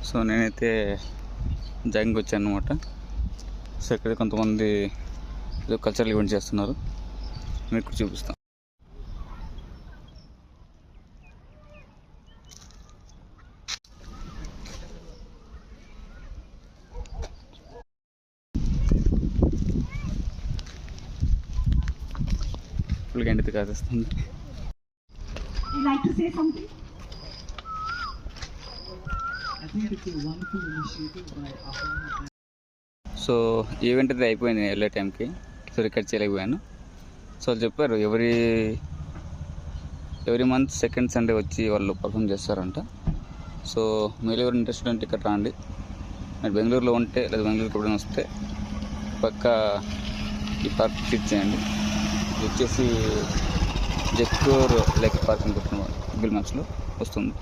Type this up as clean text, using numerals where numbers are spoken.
So నేనైతే జాగింగ్కి వచ్చాను అనమాట. సో ఇక్కడ కొంతమంది ఏదో కల్చరల్ ఈవెంట్ చేస్తున్నారు, మీకు చూపిస్తాను. ఫుల్గా ఎండితే కాసేస్తుంది. సో ఈవెంట్ అయితే అయిపోయింది వెళ్ళే టైంకి. సో రికార్డ్ చేయలేకపోయాను. సో వాళ్ళు చెప్పారు ఎవ్రీ మంత్ సెకండ్ సండే వచ్చి వాళ్ళు పర్ఫామ్ చేస్తారంట. సో మీరు ఎవరు ఇంట్రెస్ట్ ఉంటే ఇక్కడ రాండి. మీరు బెంగళూరులో ఉంటే లేదా బెంగళూరుకి ఎప్పుడైనా వస్తే పక్కా ఈ పార్క్ విజిట్ చేయండి. ఇది వచ్చేసి జక్కూర్ లేక్ పార్క్ అనుకుంటున్నాను, గూగుల్ మ్యాప్స్లో వస్తుంది.